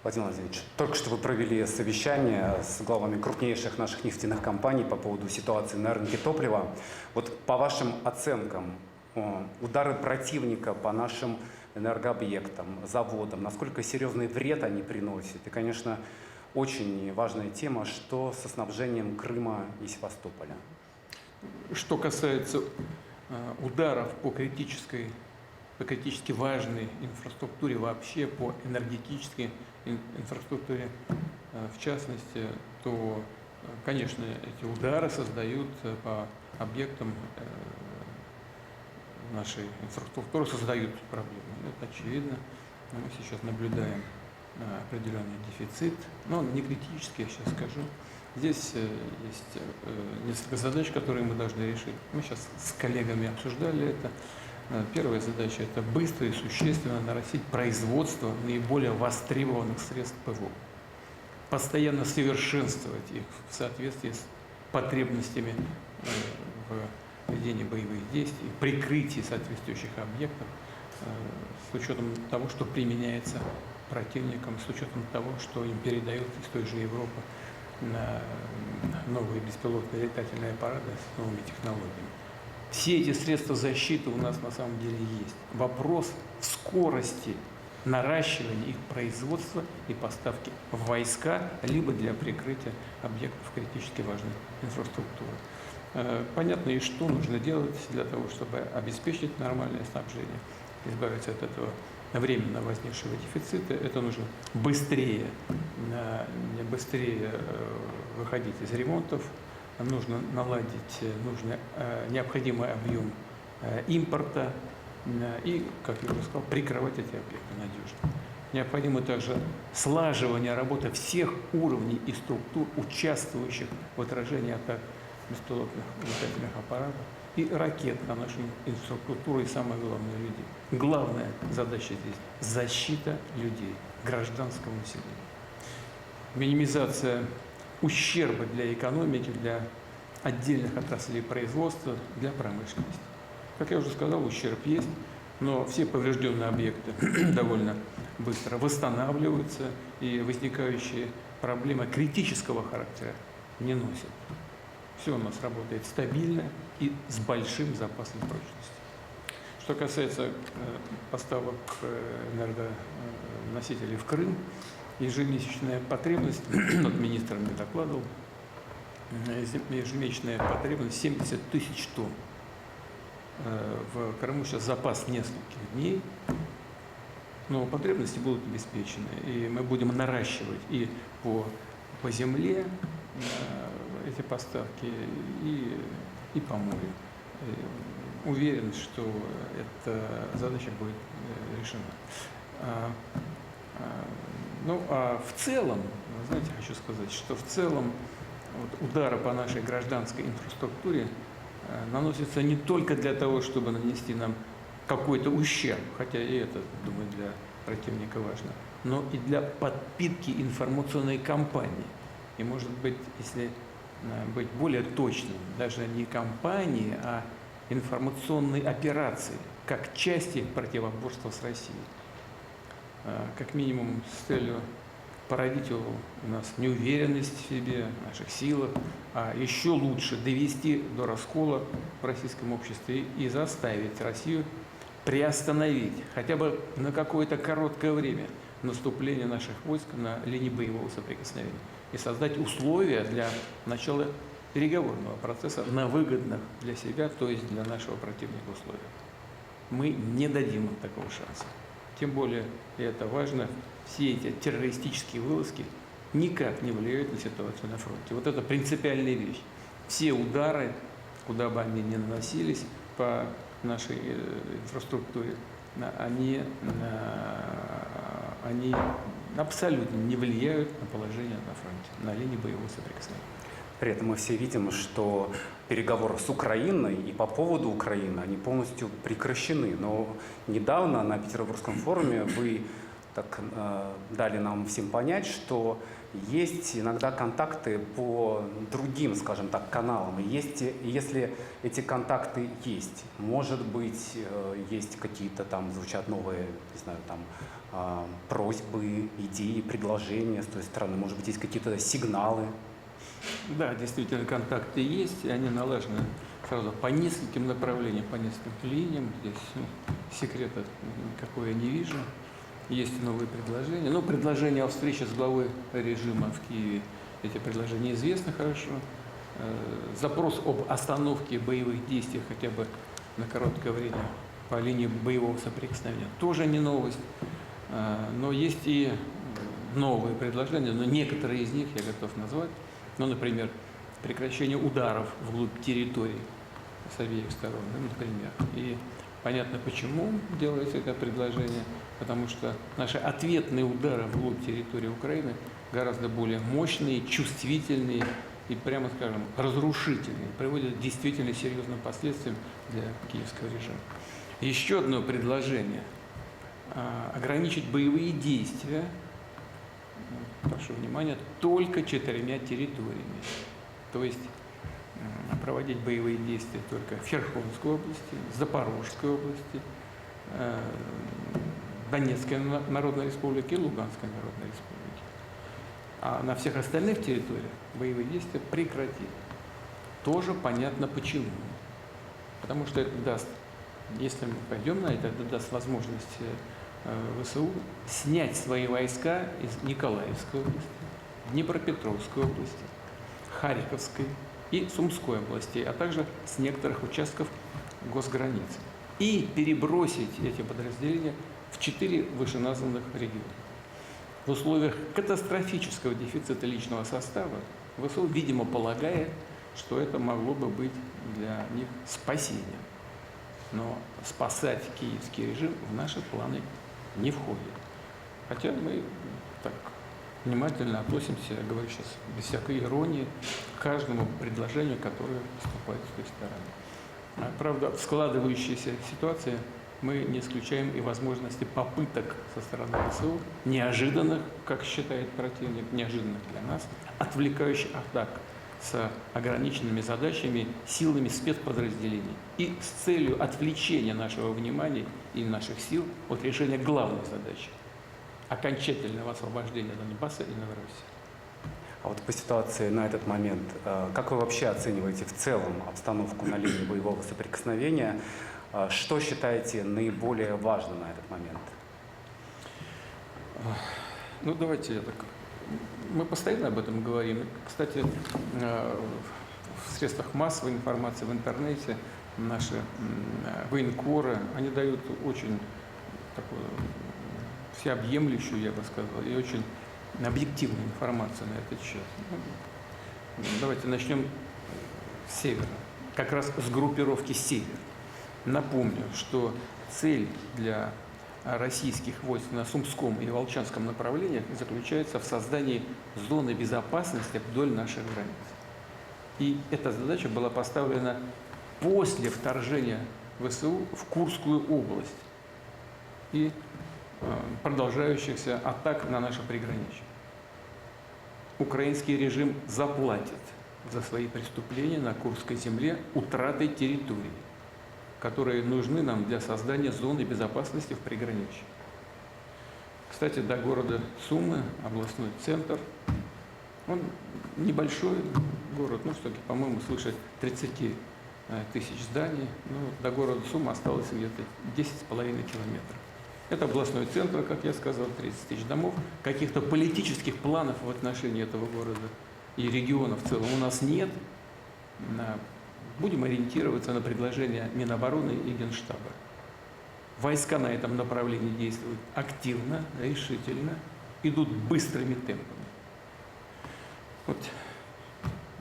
Владимир Владимирович, только что вы провели совещание с главами крупнейших наших нефтяных компаний по поводу ситуации на рынке топлива. Вот по вашим оценкам, удары противника по нашим энергообъектам, заводам, насколько серьезный вред они приносят? И, конечно, очень важная тема, что со снабжением Крыма и Севастополя. Что касается ударов по критически важной инфраструктуре вообще, по энергетической инфраструктуре в частности, то, конечно, эти удары создают по объектам нашей инфраструктуры, создают проблемы. Это очевидно. Мы сейчас наблюдаем определенный дефицит, но он не критический, я сейчас скажу. Здесь есть несколько задач, которые мы должны решить. Мы сейчас с коллегами обсуждали это. Первая задача – это быстро и существенно нарастить производство наиболее востребованных средств ПВО. Постоянно совершенствовать их в соответствии с потребностями в ведении боевых действий, прикрытии соответствующих объектов, с учетом того, что применяется противником, с учетом того, что им передают из той же Европы на новые беспилотные летательные аппараты с новыми технологиями. Все эти средства защиты у нас на самом деле есть. Вопрос в скорости наращивания их производства и поставки в войска, либо для прикрытия объектов критически важной инфраструктуры. Понятно, и что нужно делать для того, чтобы обеспечить нормальное снабжение, избавиться от этого временно возникшего дефицита. Это нужно быстрее выходить из ремонтов, нужно наладить необходимый объем импорта и, как я уже сказал, прикрывать эти объекты надежно. Необходимо также слаживание работы всех уровней и структур, участвующих в отражении атак беспилотных летательных аппаратов и ракет на нашу инфраструктуру и, самое главное, людей. Главная задача здесь – защита людей, гражданского населения. Минимизация ущерба для экономики, для отдельных отраслей производства, для промышленности. Как я уже сказал, ущерб есть, но все поврежденные объекты довольно быстро восстанавливаются, и возникающие проблемы критического характера не носят. Все у нас работает стабильно и с большим запасом прочности. Что касается поставок энергоносителей в Крым, ежемесячная потребность, вот министр мне докладывал, ежемесячная потребность 70 тысяч тонн. В Крыму сейчас запас нескольких дней, но потребности будут обеспечены. И мы будем наращивать и по земле эти поставки, и по морю. Уверен, что эта задача будет решена. Ну, а в целом, знаете, хочу сказать, что в целом вот, удары по нашей гражданской инфраструктуре наносятся не только для того, чтобы нанести нам какой-то ущерб, хотя и это, думаю, для противника важно, но и для подпитки информационной кампании. И, может быть, если быть более точным, даже не кампании, а информационной операции, как части противоборства с Россией. Как минимум с целью породить у нас неуверенность в себе, в наших силах, а еще лучше довести до раскола в российском обществе и заставить Россию приостановить хотя бы на какое-то короткое время наступление наших войск на линии боевого соприкосновения и создать условия для начала переговорного процесса на выгодных для себя, то есть для нашего противника условиях. Мы не дадим им такого шанса. Тем более, и это важно, все эти террористические вылазки никак не влияют на ситуацию на фронте. Вот это принципиальная вещь. Все удары, куда бы они ни наносились по нашей инфраструктуре, они абсолютно не влияют на положение на фронте, на линии боевого соприкосновения. При этом мы все видим, что переговоры с Украиной и по поводу Украины, они полностью прекращены. Но недавно на Петербургском форуме вы так дали нам всем понять, что есть иногда контакты по другим, скажем так, каналам. И если эти контакты есть, может быть, есть какие-то там, звучат новые, не знаю, там, просьбы, идеи, предложения с той стороны? Может быть, есть какие-то сигналы? Да, действительно, контакты есть, и они налажены сразу по нескольким направлениям, по нескольким линиям. Здесь секрета никакого я не вижу. Есть новые предложения. Но предложение о встрече с главой режима в Киеве, эти предложения известны хорошо. Запрос об остановке боевых действий хотя бы на короткое время по линии боевого соприкосновения тоже не новость. Но есть и новые предложения, но некоторые из них я готов назвать. Ну, например, прекращение ударов вглубь территории с обеих сторон, например. И понятно, почему делается это предложение, потому что наши ответные удары вглубь территории Украины гораздо более мощные, чувствительные и, прямо скажем, разрушительные, приводят к действительно серьезным последствиям для киевского режима. Еще одно предложение – ограничить боевые действия, прошу внимания, только 4 территориями. То есть проводить боевые действия только в Херсонской области, Запорожской области, Донецкой Народной Республике и Луганской Народной Республике. А на всех остальных территориях боевые действия прекратить. Тоже понятно почему. Потому что это даст, если мы пойдем на это, это даст возможность ВСУ снять свои войска из Николаевской области, Днепропетровской области, Харьковской и Сумской областей, а также с некоторых участков госграницы. И перебросить эти подразделения в 4 вышеназванных региона. В условиях катастрофического дефицита личного состава ВСУ, видимо, полагает, что это могло бы быть для них спасением. Но спасать киевский режим в наши планы не входит. Хотя мы так внимательно относимся, я говорю сейчас без всякой иронии, к каждому предложению, которое поступает с той стороны. Правда, в складывающейся ситуации мы не исключаем и возможности попыток со стороны ВСУ, неожиданных, как считает противник, неожиданных для нас, отвлекающих атак с ограниченными задачами, силами спецподразделений и с целью отвлечения нашего внимания и наших сил от решения главной задачи – окончательного освобождения Донбасса и Новороссии. А вот по ситуации на этот момент, как вы вообще оцениваете в целом обстановку на линии боевого соприкосновения? Что считаете наиболее важным на этот момент? Ну, давайте я так. Мы постоянно об этом говорим. Кстати, в средствах массовой информации, в интернете наши военкоры, они дают очень такую всеобъемлющую, я бы сказал, и очень объективную информацию на этот счет. Давайте начнем с севера, как раз с группировки «Север». Напомню, что цель для российских войск на Сумском и Волчанском направлениях заключается в создании зоны безопасности вдоль наших границ. И эта задача была поставлена после вторжения ВСУ в Курскую область и продолжающихся атак на наше приграничье. Украинский режим заплатит за свои преступления на Курской земле утратой территории, которые нужны нам для создания зоны безопасности в приграничье. Кстати, до города Сумы, областной центр, он небольшой город, ну, все-таки, по-моему, свыше 30 тысяч зданий, но до города Сумы осталось где-то 10,5 километров. Это областной центр, как я сказал, 30 тысяч домов. Каких-то политических планов в отношении этого города и региона в целом у нас нет. Будем ориентироваться на предложения Минобороны и Генштаба. Войска на этом направлении действуют активно, решительно, идут быстрыми темпами. Вот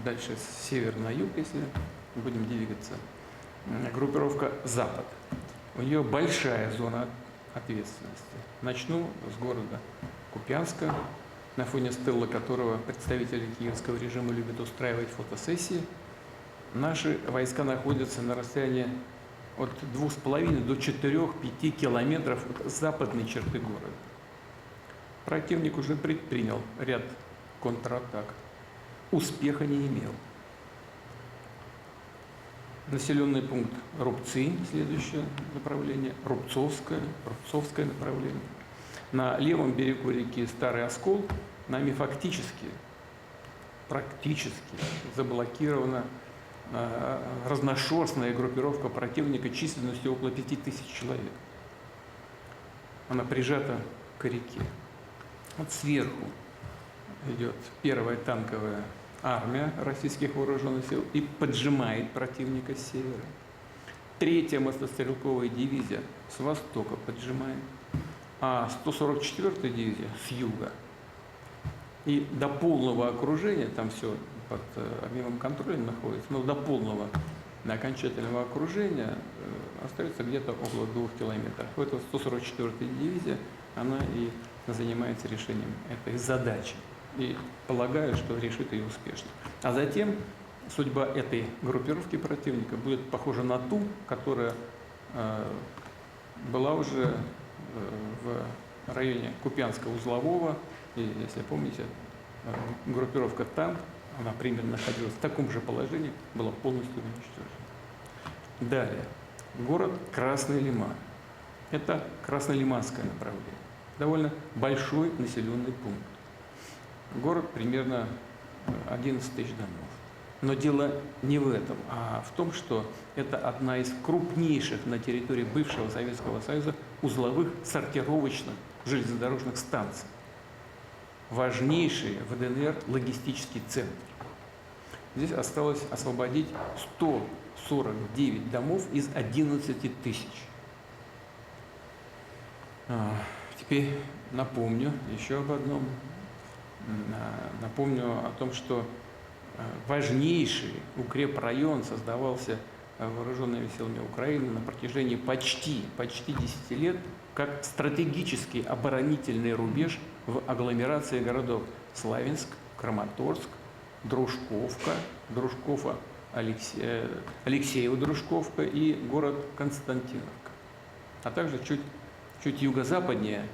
дальше с севера на юг, если будем двигаться. Группировка «Запад». У нее большая зона ответственности. Начну с города Купянска, на фоне стелла которого представители киевского режима любят устраивать фотосессии. Наши войска находятся на расстоянии от 2,5 до 4-5 километров от западной черты города. Противник уже предпринял ряд контратак. Успеха не имел. Населенный пункт Рубцы, следующее направление, Рубцовское направление. На левом берегу реки Старый Оскол нами практически заблокирована разношерстная группировка противника численностью около 5000 человек. Она прижата к реке. Вот сверху идет первая танковая армия российских вооруженных сил и поджимает противника с севера. Третья мотострелковая дивизия с востока поджимает, а 144-я дивизия с юга. И до полного окружения, там все под огневым контролем находится, но до полного окончательного окружения остается где-то около 2 километров. Вот эта 144-я дивизия, она и занимается решением этой задачи. И полагаю, что решит ее успешно. А затем судьба этой группировки противника будет похожа на ту, которая была уже в районе Купянска-Узлового. И, если помните, группировка там, она примерно находилась в таком же положении, была полностью уничтожена. Далее. Город Красный Лиман. Это Краснолиманское направление. Довольно большой населенный пункт. Город примерно 11 тысяч домов. Но дело не в этом, а в том, что это одна из крупнейших на территории бывшего Советского Союза узловых сортировочных железнодорожных станций. Важнейший в ДНР логистический центр. Здесь осталось освободить 149 домов из 11 тысяч. Теперь напомню еще об одном. Напомню о том, что важнейший укрепрайон создавался вооруженными силами Украины на протяжении почти 10 лет как стратегический оборонительный рубеж в агломерации городов Славянск, Краматорск, Дружковка, Алексеево-Дружковка и город Константиновка, а также чуть юго-западнее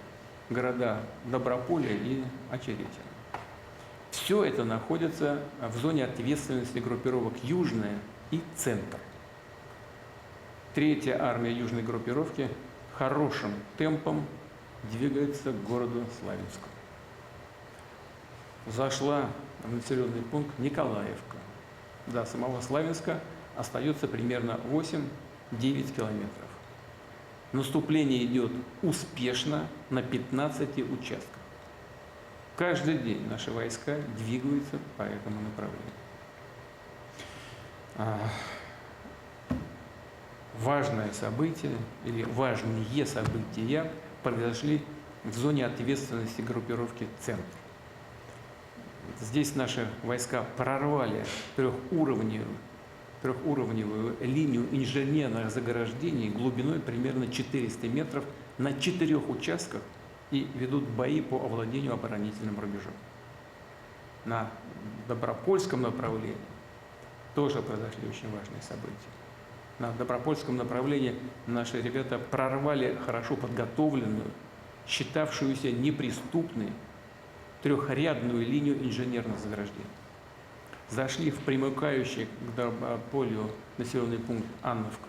города Доброполье и Очеретино. Все это находится в зоне ответственности группировок «Южная» и «Центр». Третья армия южной группировки хорошим темпом двигается к городу Славянску. Зашла в населенный пункт Николаевка. До самого Славянска остается примерно 8-9 километров. Наступление идет успешно на 15 участках. Каждый день наши войска двигаются по этому направлению. Важное событие или важные события произошли в зоне ответственности группировки «Центр». Здесь наши войска прорвали трехуровневую линию инженерных заграждений глубиной примерно 400 метров на 4 участках и ведут бои по овладению оборонительным рубежом. На Добропольском направлении тоже произошли очень важные события. На Добропольском направлении наши ребята прорвали хорошо подготовленную, считавшуюся неприступной, трехрядную линию инженерных заграждений. Зашли в примыкающий к Доброполью населенный пункт Анновка,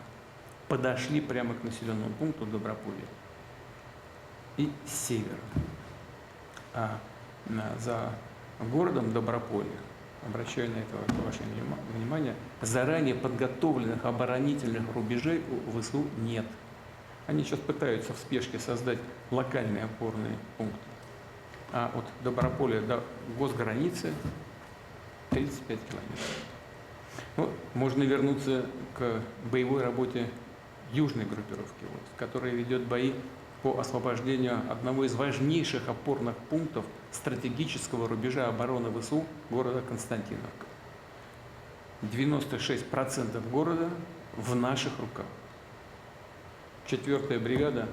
подошли прямо к населенному пункту Доброполья и с севера. А за городом Доброполье, обращаю на это ваше внимание, заранее подготовленных оборонительных рубежей у ВСУ нет. Они сейчас пытаются в спешке создать локальные опорные пункты. А от Доброполя до госграницы 35 километров. Ну, можно вернуться к боевой работе южной группировки, которая ведет бои по освобождению одного из важнейших опорных пунктов стратегического рубежа обороны ВСУ города Константиновка. 96% города в наших руках. 4-я бригада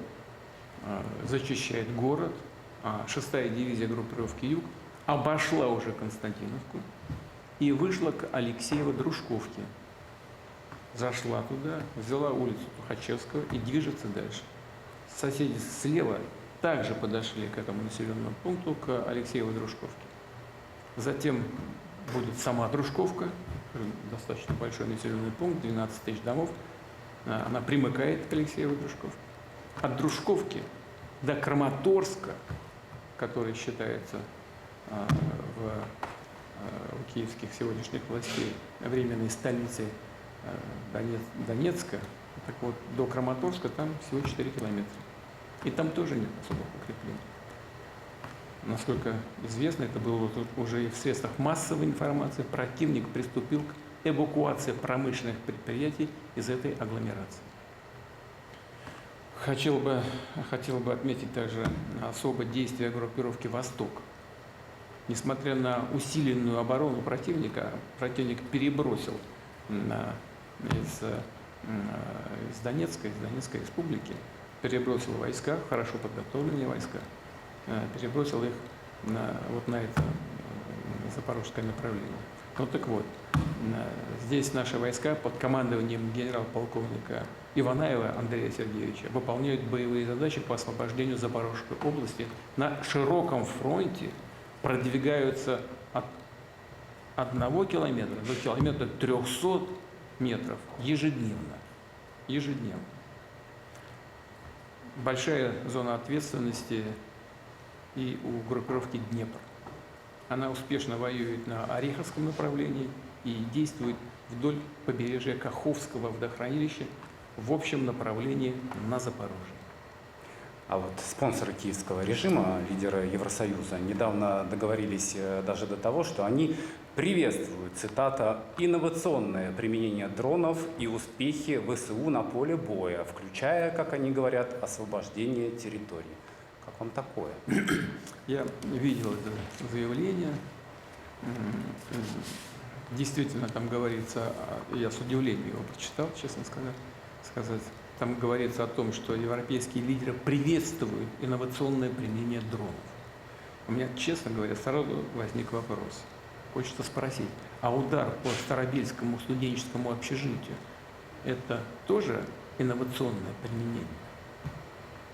зачищает город, а 6-я дивизия группировки «Юг» обошла уже Константиновку и вышла к Алексеево-Дружковке. Зашла туда, взяла улицу Тухачевского и движется дальше. Соседи слева также подошли к этому населенному пункту, к Алексеево-Дружковке. Затем будет сама Дружковка, достаточно большой населенный пункт, 12 тысяч домов. Она примыкает к Алексеево-Дружковке. От Дружковки до Краматорска, который считается у киевских сегодняшних властей временной столицей Донецка, так вот, до Краматорска там всего 4 километра. И там тоже нет особых укреплений. Насколько известно, это было уже и в средствах массовой информации, противник приступил к эвакуации промышленных предприятий из этой агломерации. Хотел бы отметить также особо действия группировки «Восток». Несмотря на усиленную оборону противника, противник перебросил из Донецкой республики, перебросил войска, хорошо подготовленные войска, перебросил их на это запорожское направление. Ну так вот, здесь наши войска под командованием генерал-полковника Иванаева Андрея Сергеевича выполняют боевые задачи по освобождению Запорожской области на широком фронте, продвигаются от 1 километра до километра 300 метров ежедневно. Большая зона ответственности и у группировки «Днепр». Она успешно воюет на Ореховском направлении и действует вдоль побережья Каховского водохранилища в общем направлении на Запорожье. А вот спонсоры киевского режима, лидеры Евросоюза, недавно договорились даже до того, что они приветствуют, цитата, «инновационное применение дронов и успехи ВСУ на поле боя, включая, как они говорят, освобождение территории». Как вам такое? Я видел это заявление. Действительно, там говорится, я с удивлением его прочитал, честно сказать. Там говорится о том, что европейские лидеры приветствуют инновационное применение дронов. У меня, честно говоря, сразу возник вопрос. Хочется спросить, а удар по Старобельскому студенческому общежитию – это тоже инновационное применение?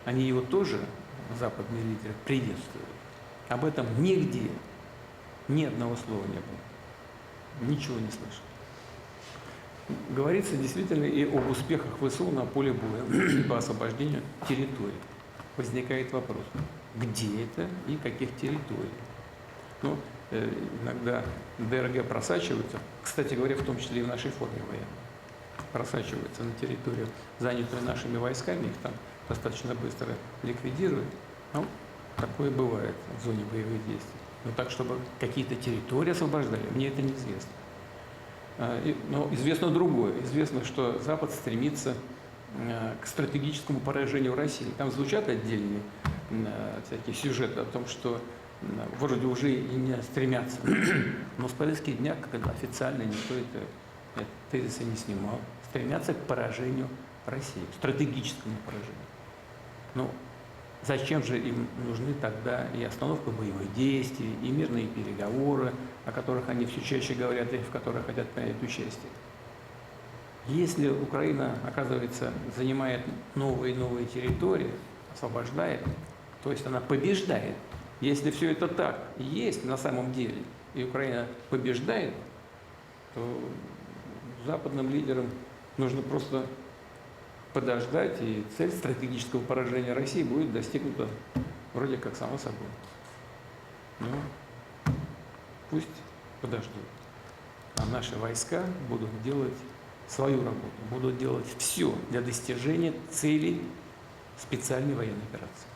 Они его тоже, западные лидеры, приветствуют? Об этом нигде ни одного слова не было. Ничего не слышал. Говорится действительно и об успехах ВСУ на поле боя по освобождению территорий. Возникает вопрос, где это и каких территорий? Ну, иногда ДРГ просачиваются, кстати говоря, в том числе и в нашей форме военной, просачиваются на территорию, занятую нашими войсками, их там достаточно быстро ликвидируют. Ну, такое бывает в зоне боевых действий. Но так, чтобы какие-то территории освобождали, мне это неизвестно. Но известно другое. Известно, что Запад стремится к стратегическому поражению России. Там звучат отдельные всякие сюжеты о том, что вроде уже и не стремятся. Но с повестки дня, когда официально никто это тезисы не снимал, стремятся к поражению России, стратегическому поражению. Ну, зачем же им нужны тогда и остановка боевых действий, и мирные переговоры, о которых они все чаще говорят и в которых хотят принять участие? Если Украина, оказывается, занимает новые и новые территории, освобождает, то есть она побеждает. Если все это так и есть на самом деле, и Украина побеждает, то западным лидерам нужно просто подождать, и цель стратегического поражения России будет достигнута вроде как само собой. Ну, пусть подождут. А наши войска будут делать свою работу, будут делать все для достижения целей специальной военной операции.